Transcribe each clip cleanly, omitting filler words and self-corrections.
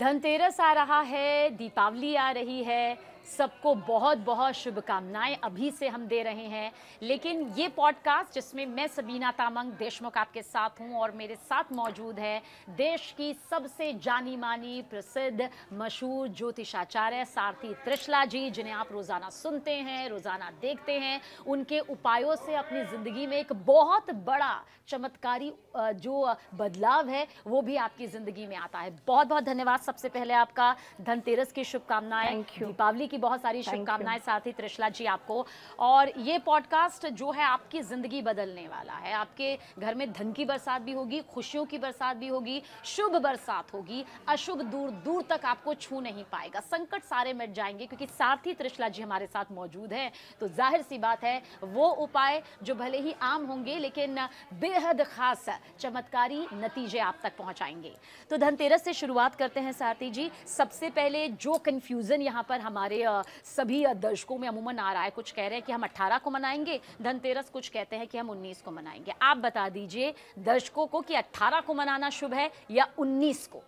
धनतेरस आ रहा है, दीपावली आ रही है, सबको बहुत बहुत शुभकामनाएं अभी से हम दे रहे हैं। लेकिन ये पॉडकास्ट जिसमें मैं सबीना तामंग देशमुख आपके साथ हूं और मेरे साथ मौजूद है देश की सबसे जानी मानी प्रसिद्ध मशहूर ज्योतिषाचार्य सारथी त्रिशला जी, जिन्हें आप रोज़ाना सुनते हैं, रोज़ाना देखते हैं। उनके उपायों से अपनी ज़िंदगी में एक बहुत बड़ा चमत्कारी जो बदलाव है वो भी आपकी ज़िंदगी में आता है। बहुत बहुत धन्यवाद सबसे पहले आपका, धनतेरस की शुभकामनाएं, दीपावली की बहुत सारी शुभकामनाएं साथी त्रिशला जी आपको। और ये पॉडकास्ट जो है आपकी ज़िंदगी बदलने वाला है। आपके घर में धन की बरसात भी होगी, खुशियों की बरसात भी होगी, शुभ बरसात होगी, अशुभ दूर दूर तक आपको छू नहीं पाएगा, संकट सारे मिट जाएंगे क्योंकि सारथी त्रिशला जी हमारे साथ मौजूद हैं। तो जाहिर सी बात है वो उपाय जो भले ही आम होंगे लेकिन बेहद खास चमत्कारी नतीजे आप तक पहुंचाएंगे। तो धनतेरस से शुरुआत करते हैं सारथी जी। सबसे पहले जो कंफ्यूजन यहाँ पर हमारे सभी दर्शकों में अमूमन आ रहा है, कुछ कह रहे हैं कि हम 18 को मनाएंगे धनतेरस, कुछ कहते हैं कि हम 19 को मनाएंगे। आप बता दीजिए दर्शकों को कि 18 को मनाना शुभ है या 19 को।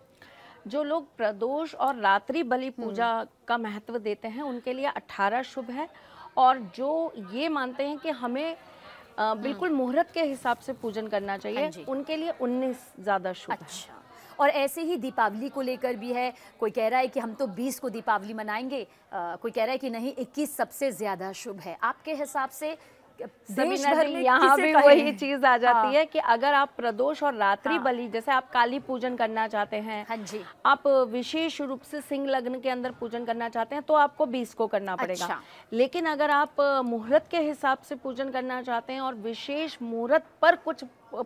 जो लोग प्रदोष और रात्रि बलि पूजा का महत्व देते हैं उनके लिए 18 शुभ है, और जो ये मानते हैं कि हमें बिल्कुल मुहूर्त के हिसाब से पूजन करना चाहिए उनके लिए 19 ज़्यादा शुभ है। और ऐसे ही दीपावली को लेकर भी है, कोई कह रहा है कि हम तो 20 को दीपावली मनाएंगे, कोई कह रहा है कि नहीं 21 सबसे ज़्यादा शुभ है। आपके हिसाब से देश भर में यहाँ भी वही चीज आ जाती है कि अगर आप प्रदोष और रात्रि बलि, जैसे आप काली पूजन करना चाहते हैं, हाँ जी, आप विशेष रूप से सिंह लग्न के अंदर पूजन करना चाहते हैं तो आपको 20 को करना पड़ेगा। लेकिन अगर आप मुहूर्त के हिसाब से पूजन करना चाहते हैं और विशेष मुहूर्त पर कुछ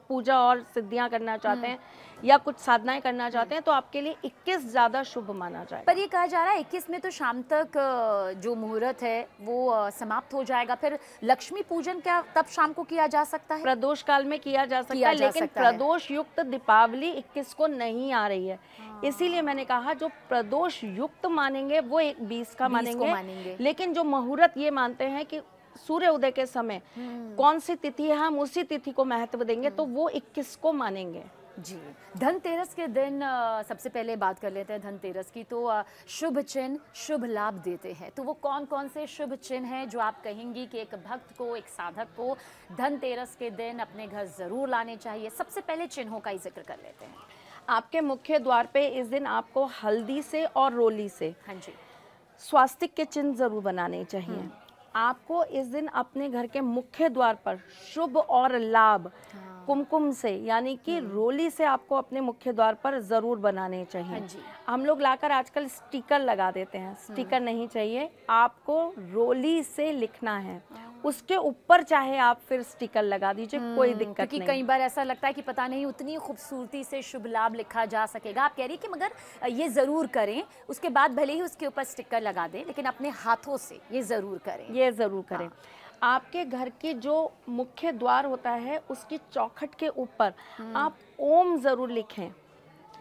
पूजा और सिद्धियां करना चाहते हैं या कुछ साधनाएं करना चाहते हैं तो आपके लिए 21 ज्यादा शुभ माना जाए। पर ये कहा जा रहा है 21 में तो शाम तक जो मुहूर्त है वो समाप्त हो जाएगा, फिर लक्ष्मी पूजन क्या तब शाम को किया जा सकता है? प्रदोष काल में किया जा सकता है, लेकिन प्रदोष युक्त दीपावली 21 को नहीं आ रही है। इसीलिए मैंने कहा जो प्रदोष युक्त मानेंगे वो 20 का मानेंगे, लेकिन जो मुहूर्त ये मानते हैं कि सूर्य उदय के समय कौन सी तिथि है हम उसी तिथि को महत्व देंगे तो वो 21 को मानेंगे। जी, धनतेरस के दिन सबसे पहले बात कर लेते हैं धनतेरस की। तो शुभ चिन्ह शुभ लाभ देते हैं, तो वो कौन कौन से शुभ चिन्ह हैं जो आप कहेंगी कि एक भक्त को, एक साधक को धनतेरस के दिन अपने घर जरूर लाने चाहिए? सबसे पहले चिन्हों का ही जिक्र कर लेते हैं। आपके मुख्य द्वार पे इस दिन आपको हल्दी से और रोली से, हाँ जी, स्वास्तिक के चिन्ह जरूर बनाने चाहिए। आपको इस दिन अपने घर के मुख्य द्वार पर शुभ और लाभ कुमकुम से, यानी कि रोली से आपको अपने मुख्य द्वार पर जरूर बनाने चाहिए। हम लोग लाकर आजकल स्टिकर लगा देते हैं, स्टिकर नहीं चाहिए, आपको रोली से लिखना है, उसके ऊपर चाहे आप फिर स्टिकर लगा दीजिए, कोई दिक्कत नहीं। क्योंकि कई बार ऐसा लगता है कि पता नहीं उतनी खूबसूरती से शुभ लाभ लिखा जा सकेगा। आप कह रही कि मगर ये जरूर करें, उसके बाद भले ही उसके ऊपर स्टिकर लगा दें लेकिन अपने हाथों से ये जरूर करें, ये जरूर करें। आपके घर की जो मुख्य द्वार होता है उसकी चौखट के ऊपर आप ओम जरूर लिखें।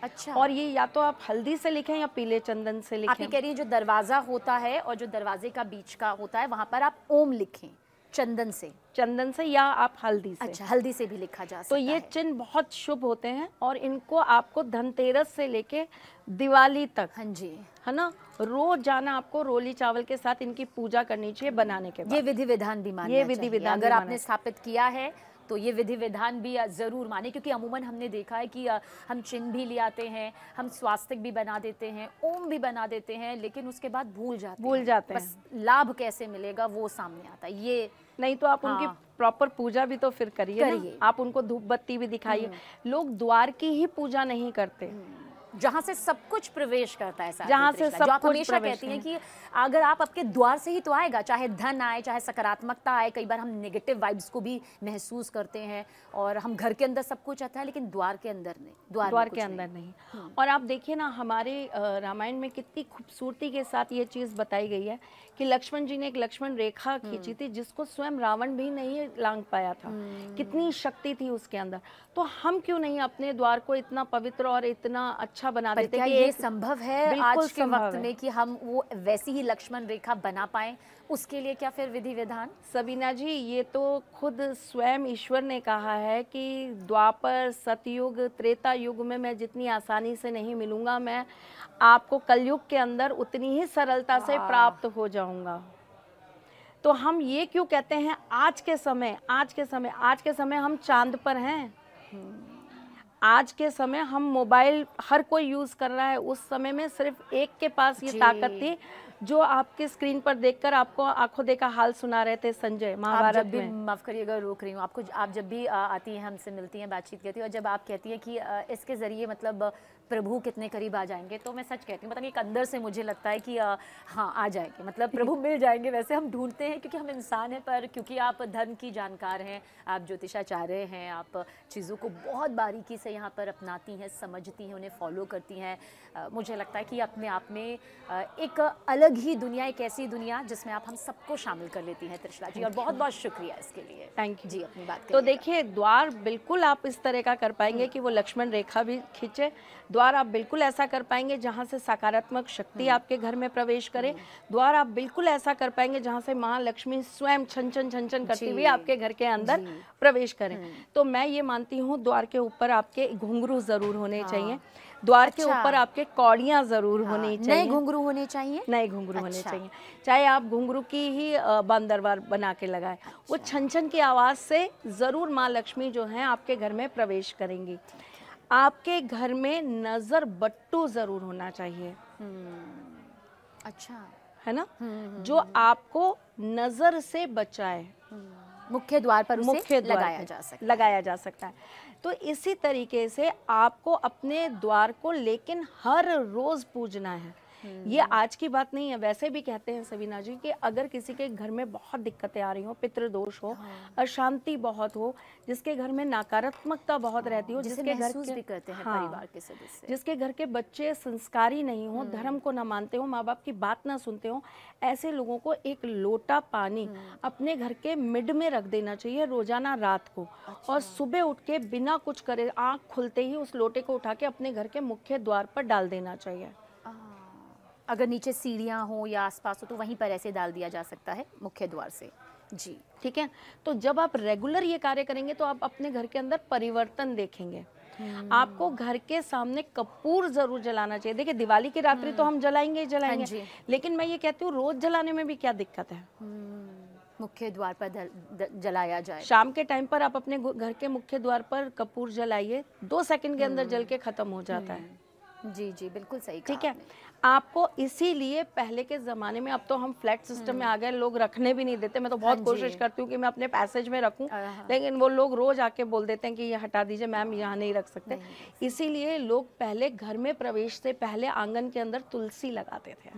अच्छा, और ये या तो आप हल्दी से लिखें या पीले चंदन से लिखें। आप ये कह रही हैं जो दरवाजा होता है और जो दरवाजे का बीच का होता है वहां पर आप ओम लिखें चंदन से या आप हल्दी से। अच्छा, हल्दी से भी लिखा जा सकता तो ये चिन्ह बहुत शुभ होते हैं और इनको आपको धनतेरस से लेके दिवाली तक, हाँ जी, है ना, रोज जाना आपको रोली चावल के साथ इनकी पूजा करनी चाहिए बनाने के बाद। ये विधि विधान भी मानना चाहिए। ये विधि विधान अगर आपने स्थापित किया है तो ये विधि विधान भी जरूर माने, क्योंकि अमूमन हमने देखा है कि हम चिन्ह भी ले आते हैं, हम स्वास्तिक भी बना देते हैं, ओम भी बना देते हैं, लेकिन उसके बाद भूल जाते हैं। बस लाभ कैसे मिलेगा वो सामने आता है। ये नहीं तो आप उनकी प्रॉपर पूजा भी तो फिर करिए। आप उनको धूप बत्ती भी दिखाइए। लोग द्वार की ही पूजा नहीं करते, जहाँ से सब कुछ प्रवेश करता है, जहाँ से सब आप हमेशा कहती हैं कि अगर आप आपके द्वार से ही तो आएगा, चाहे धन आए, चाहे सकारात्मकता आए। कई बार हम नेगेटिव वाइब्स को भी महसूस करते हैं और हम घर के अंदर सब कुछ आता है लेकिन द्वार के अंदर नहीं, द्वार के अंदर नहीं। और आप देखिए ना, हमारे रामायण में कितनी खूबसूरती के साथ ये चीज़ बताई गई है कि लक्ष्मण जी ने एक लक्ष्मण रेखा खींची थी जिसको स्वयं रावण भी नहीं लांघ पाया था। कितनी शक्ति थी उसके अंदर। तो हम क्यों नहीं अपने द्वार को इतना पवित्र और इतना अच्छा अच्छा बना पर देते क्या कि ये एक संभव है बिल्कुल आज के संभव वक्त है। में कि हम वो वैसी ही लक्ष्मण रेखा बना पाएं? उसके लिए क्या फिर विधि विधान? सबीना जी, ये तो खुद स्वयं ईश्वर ने कहा है कि द्वापर, सतयुग, त्रेता युग में मैं जितनी आसानी से नहीं मिलूंगा, मैं आपको कलयुग के अंदर उतनी ही सरलता से वाह। प्राप्त हो जाऊंगा। तो हम ये क्यों कहते हैं आज के समय, आज के समय हम चांद पर हैं। आज के समय हम मोबाइल हर कोई यूज कर रहा है, उस समय में सिर्फ एक के पास ये जी। ताकत थी जो आपके स्क्रीन पर देखकर आपको आंखों देखा हाल सुना रहे थे संजय आप महाभारत जब भी, में। माफ करिएगा रोक रही हूँ आपको, आप जब भी आती हैं, हमसे मिलती हैं, बातचीत करती हैं, और जब आप कहती हैं कि इसके ज़रिए मतलब प्रभु कितने करीब आ जाएंगे, तो मैं सच कहती हूँ, मतलब एक अंदर से मुझे लगता है कि हाँ आ जाएंगे, मतलब प्रभु मिल जाएंगे। वैसे हम ढूंढते हैं क्योंकि हम इंसान हैं, पर क्योंकि आप धर्म की जानकार हैं, आप ज्योतिषाचार्य हैं, आप चीज़ों को बहुत बारीकी से यहाँ पर अपनाती हैं, समझती हैं, उन्हें फॉलो करती हैं। मुझे लगता है कि अपने आप में एक अलग ही दुनिया, एक ऐसी दुनिया जिसमें आप हम सबको शामिल कर लेती हैं त्रिशला जी, और बहुत बहुत शुक्रिया इसके लिए। थैंक यू जी, अपनी बात तो करिएगा। देखिए, द्वार बिल्कुल आप इस तरह का कर पाएंगे कि वो लक्ष्मण रेखा भी खींचे। द्वार आप बिल्कुल ऐसा कर पाएंगे जहाँ से सकारात्मक शक्ति आपके घर में प्रवेश करे। द्वार आप बिल्कुल ऐसा कर पाएंगे जहाँ से माँ लक्ष्मी स्वयं छन छन छन छन करती हुई जी। आपके घर के अंदर जी। प्रवेश करें। तो मैं ये मानती हूँ द्वार के ऊपर आपके घुंघरू जरूर होने हाँ। चाहिए, द्वार के अच्छा। ऊपर आपके कौड़ियाँ जरूर होनी नए चाहिए, घुंघरू होने चाहिए। नए घुंघरू होने अच्छा। चाहिए। चाहे आप घुंघरू की ही बंद दरबार बना के लगाएं, वो छन छन की आवाज़ से ज़रूर माँ लक्ष्मी जो हैं आपके घर में प्रवेश करेंगी। आपके घर में नज़र बट्टू ज़रूर होना चाहिए, अच्छा। है ना, जो आपको नज़र से बचाए। मुख्य द्वार पर उसे मुख्य द्वार लगाया पे जा सकता लगाया जा सकता है। तो इसी तरीके से आपको अपने द्वार को लेकिन हर रोज पूजना है। ये आज की बात नहीं है, वैसे भी कहते हैं सबीना जी कि अगर किसी के घर में बहुत दिक्कतें आ रही हो, पितृदोष हो, अशांति बहुत हो, जिसके घर में नकारात्मकता बहुत रहती हो, जिसे जिसके घर महसूस के भी करते हैं हाँ, परिवार के सदस्य। जिसके घर के बच्चे संस्कारी नहीं हो, धर्म को ना मानते हो, माँ बाप की बात ना सुनते हो, ऐसे लोगों को एक लोटा पानी अपने घर के मिड में रख देना चाहिए रोजाना रात को। और सुबह उठ के बिना कुछ करे आँख खुलते ही उस लोटे को उठा के अपने घर के मुख्य द्वार पर डाल देना चाहिए। अगर नीचे सीढ़ियाँ हो या आसपास हो तो वहीं पर ऐसे डाल दिया जा सकता है मुख्य द्वार से। जी, ठीक है। तो जब आप रेगुलर ये कार्य करेंगे तो आप अपने घर के अंदर परिवर्तन देखेंगे। आपको घर के सामने कपूर जरूर जलाना चाहिए। देखिए, दिवाली की रात्रि तो हम जलाएंगे ही जलाएंगे, हाँ जी। लेकिन मैं ये कहती हूँ रोज जलाने में भी क्या दिक्कत है। मुख्य द्वार पर जलाया जाए। शाम के टाइम पर आप अपने घर के मुख्य द्वार पर कपूर जलाइए, 2 सेकंड के अंदर जल के खत्म हो जाता है। जी जी, बिल्कुल सही कहा ठीक है। आपने। आपको इसीलिए पहले के ज़माने में, अब तो हम फ्लैट सिस्टम में आ गए, लोग रखने भी नहीं देते। मैं तो बहुत हाँ जी। कोशिश करती हूँ कि मैं अपने पैसेज में रखूँ, हाँ। लेकिन वो लोग रोज आके बोल देते हैं कि ये हटा दीजिए मैम, यहाँ नहीं रख सकते। इसीलिए लोग पहले घर में प्रवेश से पहले आंगन के अंदर तुलसी लगाते थे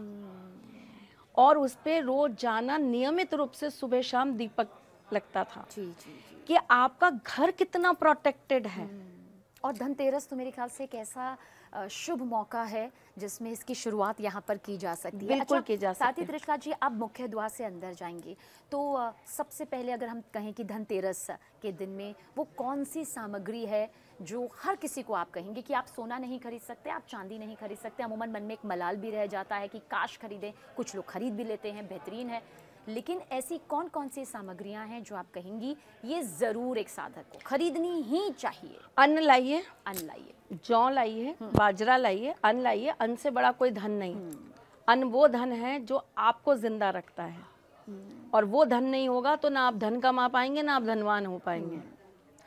और उस पे रोज जाना, नियमित रूप से सुबह शाम दीपक लगता था जी जी जी। कि आपका घर कितना प्रोटेक्टेड है। और धनतेरस तो मेरे ख्याल से एक ऐसा शुभ मौका है जिसमें इसकी शुरुआत यहाँ पर की जा सकती है। बिल्कुल की जा साथ सकती ही है। त्रिशला जी, आप मुख्य द्वार से अंदर जाएंगे तो सबसे पहले अगर हम कहें कि धनतेरस के दिन में वो कौन सी सामग्री है जो हर किसी को आप कहेंगे कि आप सोना नहीं खरीद सकते, आप चांदी नहीं खरीद सकते। अमूमन मन में एक मलाल भी रह जाता है कि काश खरीदें, कुछ लोग खरीद भी लेते हैं, बेहतरीन है, लेकिन ऐसी कौन कौन सी सामग्रियां हैं जो आप कहेंगी ये जरूर एक साधक को खरीदनी ही चाहिए? अन्न लाइए, अन्न लाइए, जौ लाइए, बाजरा लाइए, अन्न लाइए। अन्न से बड़ा कोई धन नहीं। अन्न वो धन है जो आपको जिंदा रखता है, और वो धन नहीं होगा तो ना आप धन कमा पाएंगे, ना आप धनवान हो पाएंगे,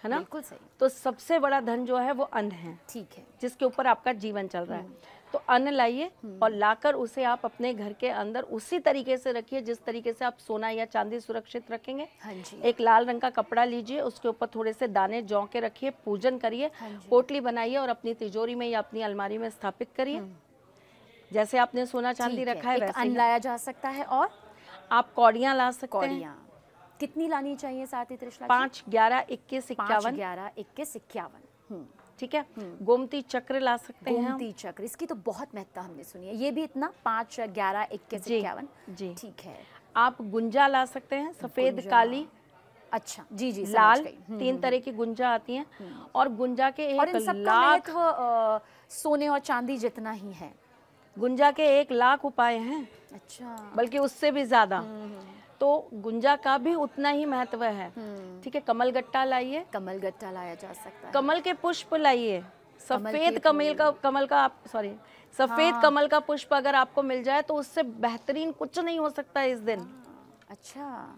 है ना। बिल्कुल सही। तो सबसे बड़ा धन जो है वो अन्न है, ठीक है। जिसके ऊपर आपका जीवन चल रहा है। तो अन्न लाइए और लाकर उसे आप अपने घर के अंदर उसी तरीके से रखिए जिस तरीके से आप सोना या चांदी सुरक्षित रखेंगे। हाँ जी। एक लाल रंग का कपड़ा लीजिए, उसके ऊपर थोड़े से दाने जौ के रखिए, पूजन करिए, पोटली बनाइए और अपनी तिजोरी में या अपनी अलमारी में स्थापित करिए। जैसे आपने सोना चांदी रखा है एक वैसे अन्न ही लाया जा सकता है। और आप कौड़ियाँ ला सकते हैं। कौड़ियाँ कितनी लानी चाहिए साथ ही त्रिशला? 5, 11, 21, 51। 11, 21, 51। ठीक है। गोमती चक्र ला सकते हैं। गोमती चक्र, इसकी तो बहुत महत्ता हमने सुनी है। ये भी इतना 5, 11, 21, 51। जी, ठीक है। आप गुंजा ला सकते हैं, सफेद, गुंजा। काली, अच्छा, जी जी, लाल, समझ गई। 3 तरह की गुंजा आती हैं। और गुंजा के और एक इन सबका लाख महत्व सोने और चांदी जितना ही है। गुंजा के 1,00,000 उपाय हैं, अच्छा। बल्कि उससे भी ज्यादा। तो गुंजा का भी उतना ही महत्व है। ठीक है, कमल गट्टा लाइए, कमल गट्टा लाया जा सकता है। कमल के पुष्प लाइए, सफेद हाँ। कमल का पुष्प अगर आपको मिल जाए तो उससे बेहतरीन कुछ नहीं हो सकता इस दिन। अच्छा।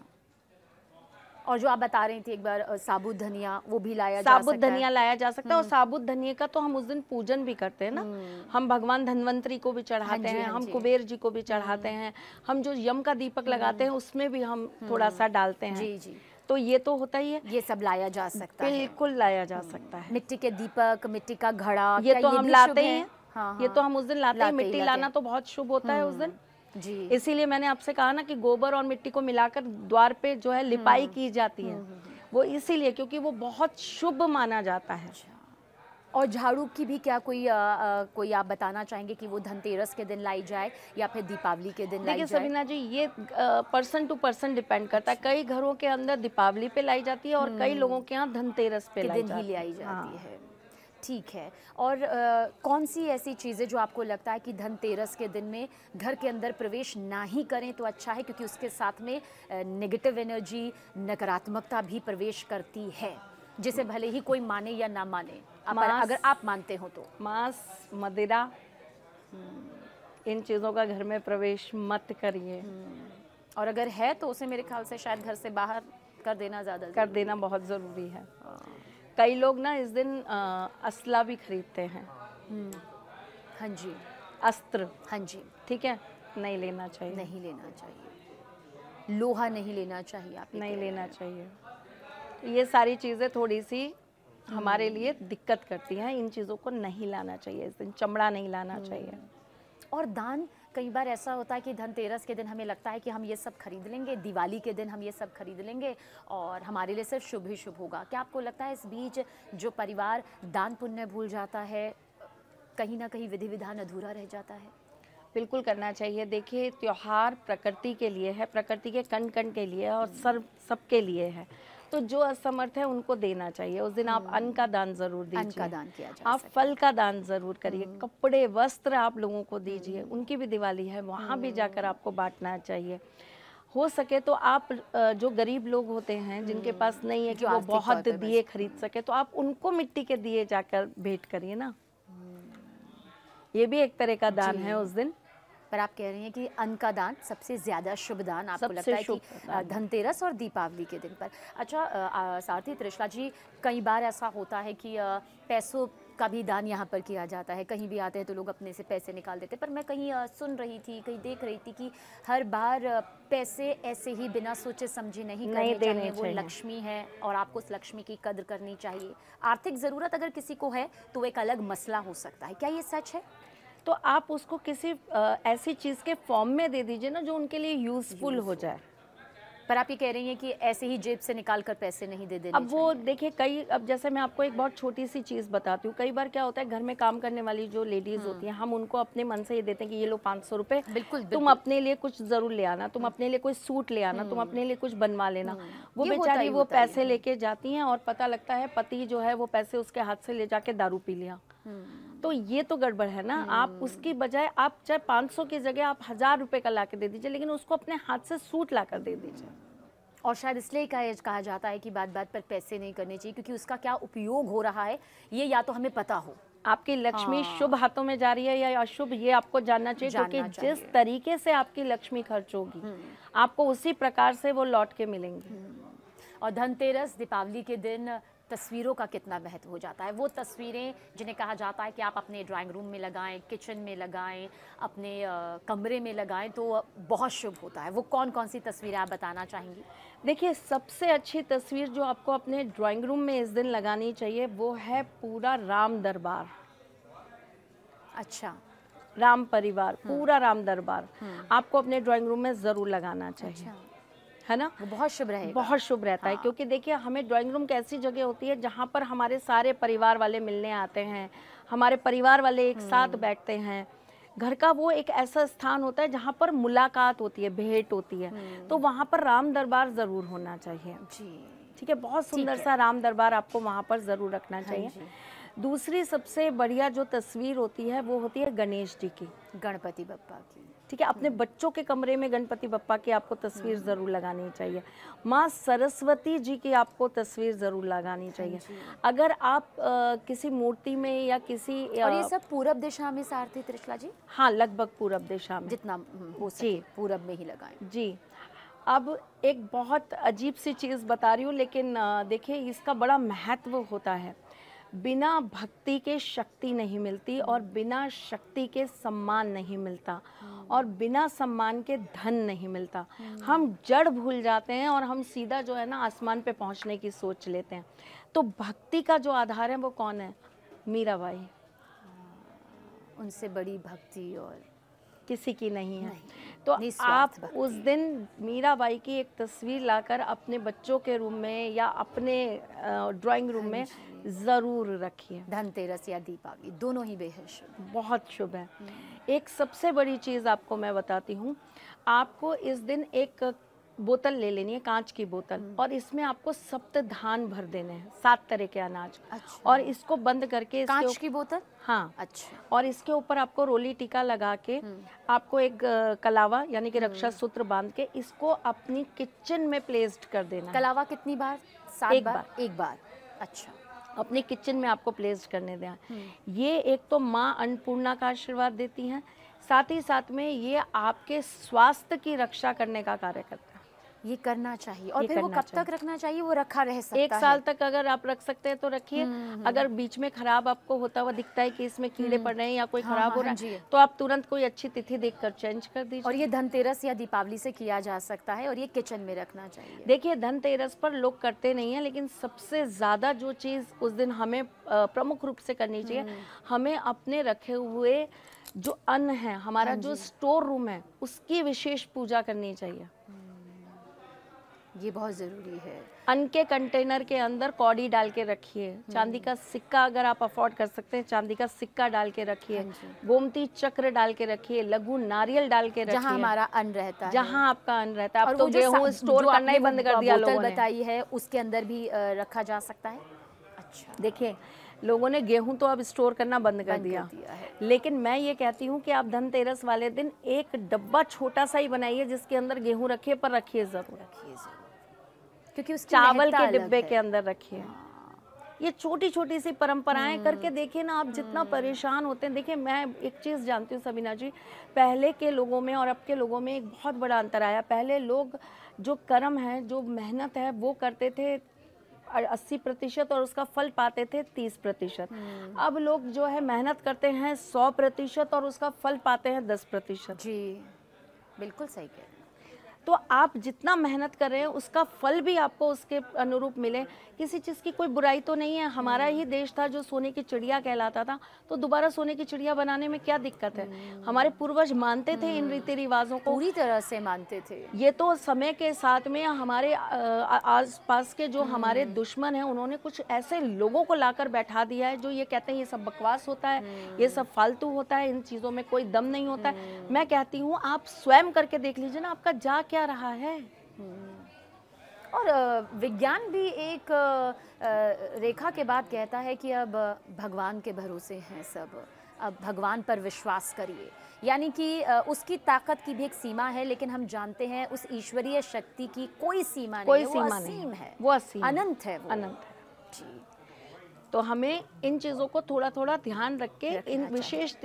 और जो आप बता रही थी एक बार साबुत धनिया, वो भी लाया जा साबुत सकता है। धनिया लाया जा सकता है, और साबुत धनिया का तो हम उस दिन पूजन भी करते हैं ना। हम भगवान धन्वंतरी को भी चढ़ाते हैं, हम कुबेर जी को भी चढ़ाते हैं, हम जो यम का दीपक लगाते हैं उसमें भी हम थोड़ा सा डालते हैं। जी जी। तो ये तो होता ही है, ये सब लाया जा सकता है। बिल्कुल लाया जा सकता है। मिट्टी के दीपक, मिट्टी का घड़ा, ये क्या तो ये हम भी लाते शुभ ही है? हैं। हाँ, ये तो हम उस दिन लाते हैं। मिट्टी लाते लाना हैं। तो बहुत शुभ होता है उस दिन। जी। इसीलिए मैंने आपसे कहा ना कि गोबर और मिट्टी को मिलाकर द्वार पे जो है लिपाई की जाती है, वो इसीलिए क्योंकि वो बहुत शुभ माना जाता है। और झाड़ू की भी क्या कोई कोई आप बताना चाहेंगे कि वो धनतेरस के दिन लाई जाए या फिर दीपावली के दिन लाई देखिए जाए? सबीना जी, ये पर्सन टू पर्सन डिपेंड करता है। कई घरों के अंदर दीपावली पे लाई जाती है और कई लोगों के यहाँ धनतेरस पे के लाई दिन ही जाती ले है। आई जाती हाँ। है। ठीक है। और कौन सी ऐसी चीज़ें जो आपको लगता है कि धनतेरस के दिन में घर के अंदर प्रवेश ना ही करें तो अच्छा है, क्योंकि उसके साथ में नेगेटिव एनर्जी, नकारात्मकता भी प्रवेश करती है, जिसे भले ही कोई माने या ना माने, अगर आप मानते हो तो? मांस, मदिरा, इन चीज़ों का घर में प्रवेश मत करिए। और अगर है तो उसे मेरे ख्याल से शायद घर से बाहर कर देना ज़्यादा कर देना बहुत ज़रूरी है। कई लोग ना इस दिन असला भी खरीदते हैं। हाँ जी। अस्त्र। हाँ जी। ठीक है, नहीं लेना चाहिए। नहीं लेना चाहिए। लोहा नहीं लेना चाहिए, आप नहीं लेना चाहिए। ये सारी चीज़ें थोड़ी सी हमारे लिए दिक्कत करती हैं। इन चीज़ों को नहीं लाना चाहिए इस दिन। चमड़ा नहीं लाना चाहिए। और दान, कई बार ऐसा होता है कि धनतेरस के दिन हमें लगता है कि हम ये सब खरीद लेंगे, दिवाली के दिन हम ये सब खरीद लेंगे और हमारे लिए सिर्फ शुभ ही शुभ होगा। क्या आपको लगता है इस बीच जो परिवार दान पुण्य भूल जाता है, कहीं ना कहीं विधि विधान अधूरा रह जाता है? बिल्कुल करना चाहिए। देखिए, त्योहार प्रकृति के लिए है, प्रकृति के कण कण के लिए और सबके लिए है। तो जो असमर्थ है उनको देना चाहिए। उस दिन आप अन्न का दान जरूर दीजिए। अन्न का दान किया जा आप सकता फल का दान जरूर करिए। कपड़े, वस्त्र आप लोगों को दीजिए। उनकी भी दिवाली है, वहाँ भी जाकर आपको बांटना चाहिए। हो सके तो आप जो गरीब लोग होते हैं जिनके पास नहीं है कि वो बहुत दिए खरीद सके, तो आप उनको मिट्टी के दिए जाकर भेंट करिए ना। ये भी एक तरह का दान है उस दिन। पर आप कह रही हैं कि अन्न का दान सबसे ज़्यादा शुभ दान आपको लगता है कि धनतेरस और दीपावली के दिन पर। अच्छा सारथी त्रिशला जी, कई बार ऐसा होता है कि पैसों का भी दान यहाँ पर किया जाता है। कहीं भी आते हैं तो लोग अपने से पैसे निकाल देते हैं, पर मैं कहीं सुन रही थी, कहीं देख रही थी कि हर बार पैसे ऐसे ही बिना सोचे समझे नहीं करने चाहिए। वो लक्ष्मी है और आपको उस लक्ष्मी की कद्र करनी चाहिए। आर्थिक ज़रूरत अगर किसी को है तो एक अलग मसला हो सकता है। क्या ये सच है? तो आप उसको किसी ऐसी चीज़ के फॉर्म में दे दीजिए ना जो उनके लिए यूज़फुल हो जाए। पर आप ये कह रही हैं कि ऐसे ही जेब से निकाल कर पैसे नहीं दे देने अब वो देखिए, अब जैसे मैं आपको एक बहुत छोटी सी चीज़ बताती हूँ। कई बार क्या होता है, घर में काम करने वाली जो लेडीज़ होती हैं, हम उनको अपने मन से ये देते हैं कि ये लो 500 रुपये, तुम अपने लिए कुछ ज़रूर ले आना, तुम अपने लिए कोई सूट ले आना, तुम अपने लिए कुछ बनवा लेना। वो बेचारी वो पैसे लेके जाती हैं और पता लगता है पति जो है वो पैसे उसके हाथ से ले जाके दारू पी लिया। तो ये तो गड़बड़ है ना। आप उसकी बजाय आप चाहे 500 की जगह आप 1000 रुपये का ला के दे दीजिए, लेकिन उसको अपने हाथ से सूट ला कर दे दीजिए। और शायद इसलिए कहा जाता है कि बात बात पर पैसे नहीं करने चाहिए, क्योंकि उसका क्या उपयोग हो रहा है ये या तो हमें पता हो। आपकी लक्ष्मी शुभ हाथों में जा रही है या अशुभ, ये आपको जानना चाहिए। क्योंकि जिस तरीके से आपकी लक्ष्मी खर्च होगी आपको उसी प्रकार से वो लौट के मिलेंगी। और धनतेरस, दीपावली के दिन तस्वीरों का कितना महत्व हो जाता है। वो तस्वीरें जिन्हें कहा जाता है कि आप अपने ड्राइंग रूम में लगाएं, किचन में लगाएं, अपने कमरे में लगाएं तो बहुत शुभ होता है। वो कौन कौन सी तस्वीरें आप बताना चाहेंगी? देखिए, सबसे अच्छी तस्वीर जो आपको अपने ड्राइंग रूम में इस दिन लगानी चाहिए वो है पूरा राम दरबार। अच्छा, राम परिवार, पूरा राम दरबार आपको अपने ड्राइंग रूम में ज़रूर लगाना चाहिए। अच्छा। है ना? वो बहुत शुभ रहेगा। बहुत शुभ रहता है। क्योंकि देखिए, हमें ड्राइंग रूम की ऐसी जगह होती है जहाँ पर हमारे सारे परिवार वाले मिलने आते हैं, हमारे परिवार वाले एक साथ बैठते हैं। घर का वो एक ऐसा स्थान होता है जहाँ पर मुलाकात होती है, भेंट होती है। तो वहाँ पर राम दरबार ज़रूर होना चाहिए जी। ठीक है, बहुत सुंदर सा राम दरबार आपको वहाँ पर ज़रूर रखना चाहिए। दूसरी सबसे बढ़िया जो तस्वीर होती है वो होती है गणेश जी की, गणपति बप्पा की। ठीक है। अपने बच्चों के कमरे में गणपति बप्पा की आपको तस्वीर ज़रूर लगानी चाहिए। माँ सरस्वती जी की आपको तस्वीर ज़रूर लगानी चाहिए। अगर आप किसी मूर्ति में या किसी और ये सब पूरब दिशा में सारथी त्रिशला जी? हाँ, लगभग पूरब दिशा में, जितना हो सके पूरब में ही लगाएं जी। अब एक बहुत अजीब सी चीज़ बता रही हूँ, लेकिन देखिए इसका बड़ा महत्व होता है। बिना भक्ति के शक्ति नहीं मिलती, और बिना शक्ति के सम्मान नहीं मिलता, और बिना सम्मान के धन नहीं मिलता। हम जड़ भूल जाते हैं और हम सीधा जो है ना आसमान पे पहुंचने की सोच लेते हैं। तो भक्ति का जो आधार है वो कौन है? मीराबाई। उनसे बड़ी भक्ति और किसी की नहीं है। तो आप उस दिन मीराबाई की एक तस्वीर लाकर अपने बच्चों के रूम में या अपने ड्राइंग रूम में ज़रूर रखिए। धनतेरस या दीपावली दोनों ही बेहद शुभ, बहुत शुभ है। एक सबसे बड़ी चीज़ आपको मैं बताती हूँ, आपको इस दिन एक बोतल ले लेनी है, कांच की बोतल, और इसमें आपको सप्तधान भर देने हैं, 7 तरह के अनाज। अच्छा। और इसको बंद करके कांच की बोतल? हाँ। अच्छा। और इसके ऊपर आपको रोली टीका लगा के आपको एक कलावा यानी कि रक्षा सूत्र बांध के इसको अपनी किचन में प्लेस्ड कर देना है। कलावा कितनी बार? 7 बार? एक बार। अच्छा। अपने किचन में आपको प्लेस्ड करने देना। ये एक तो माँ अन्नपूर्णा का आशीर्वाद देती हैं, साथ ही साथ में ये आपके स्वास्थ्य की रक्षा करने का कार्य करता है। ये करना चाहिए। और फिर वो कब तक रखना चाहिए? वो रखा रह सकता है 1 साल तक अगर आप रख सकते हैं तो रखिए। अगर बीच में खराब आपको होता हुआ दिखता है कि इसमें कीड़े पड़ रहे हैं या कोई खराब हो रहा है, तो आप तुरंत कोई अच्छी तिथि देखकर चेंज कर दीजिए। और ये धनतेरस या दीपावली से किया जा सकता है, और ये किचन में रखना चाहिए। देखिए धनतेरस पर लोग करते नहीं है, लेकिन सबसे ज़्यादा जो चीज़ उस दिन हमें प्रमुख रूप से करनी चाहिए, हमें अपने रखे हुए जो अन्न है, हमारा जो स्टोर रूम है, उसकी विशेष पूजा करनी चाहिए। ये बहुत ज़रूरी है। अन्न के कंटेनर के अंदर कौड़ी डाल के रखिए, चांदी का सिक्का अगर आप अफोर्ड कर सकते हैं चांदी का सिक्का डाल के रखिए, गोमती चक्र डाल के रखिए, लघु नारियल डाल के रखिए, जहाँ हमारा अन्न रहता है, जहाँ आपका अन्न रहता है। अब तो गेहूँ स्टोर करना ही बंद कर दिया लोगों ने। बताई है उसके अंदर भी रखा जा सकता है। अच्छा। देखिए लोगों ने गेहूं तो अब स्टोर करना बंद कर दिया है, लेकिन मैं ये कहती हूँ कि आप धनतेरस वाले दिन एक डब्बा छोटा सा ही बनाइए जिसके अंदर गेहूं रखिए, पर रखिए जरूर, क्योंकि चावल के डिब्बे के अंदर रखिए। ये छोटी छोटी सी परंपराएं करके देखिए ना, आप जितना परेशान होते हैं। देखिए मैं एक चीज़ जानती हूँ सबीना जी, पहले के लोगों में और अब के लोगों में एक बहुत बड़ा अंतर आया। पहले लोग जो कर्म है, जो मेहनत है, वो करते थे 80% और उसका फल पाते थे 30%। अब लोग जो है मेहनत करते हैं 100% और उसका फल पाते हैं 10%। जी बिल्कुल सही कह रहे हैं। तो आप जितना मेहनत कर रहे हैं उसका फल भी आपको उसके अनुरूप मिले। किसी चीज़ की कोई बुराई तो नहीं है। हमारा ही देश था जो सोने की चिड़िया कहलाता था, तो दोबारा सोने की चिड़िया बनाने में क्या दिक्कत है? हमारे पूर्वज मानते थे इन रीति रिवाजों को, पूरी तरह से मानते थे। ये तो समय के साथ में हमारे आसपास के जो हमारे दुश्मन हैं, उन्होंने कुछ ऐसे लोगों को लाकर बैठा दिया है जो ये कहते हैं ये सब बकवास होता है, ये सब फालतू होता है, इन चीज़ों में कोई दम नहीं होता है। मैं कहती हूँ आप स्वयं करके देख लीजिए ना, आपका जा क्या रहा है। और विज्ञान भी एक रेखा के बाद कहता है कि अब भगवान के भरोसे हैं सब, अब भगवान पर विश्वास करिए। यानी कि उसकी ताकत की भी एक सीमा है, लेकिन हम जानते हैं उस ईश्वरीय शक्ति की कोई सीमा नहीं है, वो असीम है, वो असीम, अनंत है, वो अनंत है जी। तो हमें इन चीज़ों को थोड़ा थोड़ा ध्यान रख के इन विशेष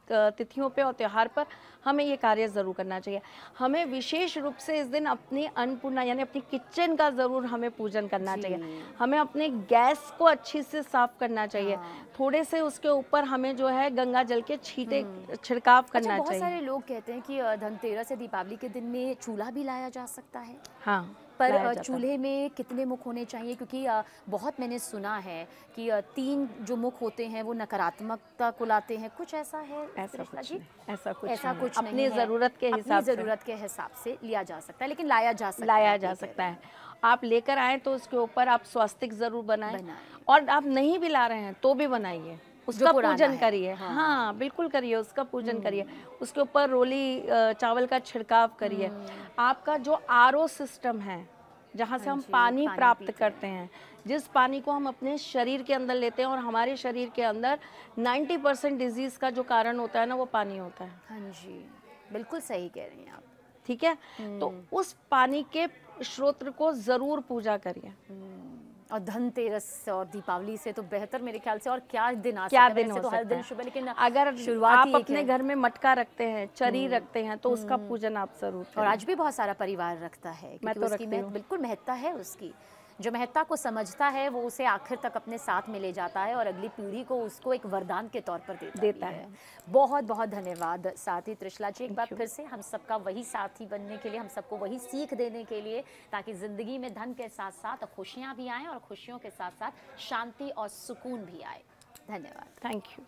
तिथियों पे और त्यौहार पर हमें ये कार्य ज़रूर करना चाहिए। हमें विशेष रूप से इस दिन अपनी अन्नपूर्णा यानी अपनी किचन का ज़रूर हमें पूजन करना चाहिए। हमें अपने गैस को अच्छी से साफ करना चाहिए। थोड़े से उसके ऊपर हमें जो है गंगा जल के छींटे छिड़काव करना चाहिए। बहुत सारे लोग कहते हैं कि धनतेरस या दीपावली के दिन में चूल्हा भी लाया जा सकता है। हाँ, पर चूल्हे में कितने मुख होने चाहिए? क्योंकि बहुत मैंने सुना है कि 3 जो मुख होते हैं वो नकारात्मकता को लाते हैं, कुछ ऐसा है? ऐसा कुछ नहीं, अपनी ज़रूरत के हिसाब से लिया जा सकता है, लेकिन लाया जा सकता है। आप लेकर आए तो उसके ऊपर आप स्वास्तिक ज़रूर बनाएं, और आप नहीं भी ला रहे हैं तो भी बनाइए, उसका पूजन करिए। हाँ बिल्कुल करिए, उसका पूजन करिए, उसके ऊपर रोली चावल का छिड़काव करिए। आपका जो आरओ सिस्टम है, जहाँ से हम पानी प्राप्त करते हैं, जिस पानी को हम अपने शरीर के अंदर लेते हैं, और हमारे शरीर के अंदर 90% डिजीज का जो कारण होता है ना, वो पानी होता है। हाँ जी, बिल्कुल सही कह रही हैं आप। ठीक है, तो उस पानी के स्रोत को जरूर पूजा करिए। और धनतेरस और दीपावली से तो बेहतर मेरे ख्याल से और क्या दिन आ क्या सकता है। दिन वैसे हो तो हर सकता दिन है। शुभ, लेकिन अगर शुरुआत आप ही एक अपने है। घर में मटका रखते हैं, चरी रखते हैं, तो उसका पूजन आप जरूर और करें। आज भी बहुत सारा परिवार रखता है, मैं क्योंकि तो उसकी रखती हूँ। बिल्कुल महत्ता है उसकी। जो महत्ता को समझता है वो उसे आखिर तक अपने साथ में ले जाता है और अगली पीढ़ी को उसको एक वरदान के तौर पर देता भी है। बहुत बहुत धन्यवाद साथी त्रिशला जी, एक बार फिर से हम सबका वही साथी बनने के लिए, हम सबको वही सीख देने के लिए, ताकि ज़िंदगी में धन के साथ साथ खुशियाँ भी आएँ और खुशियों के साथ साथ शांति और सुकून भी आए। धन्यवाद। Thank you.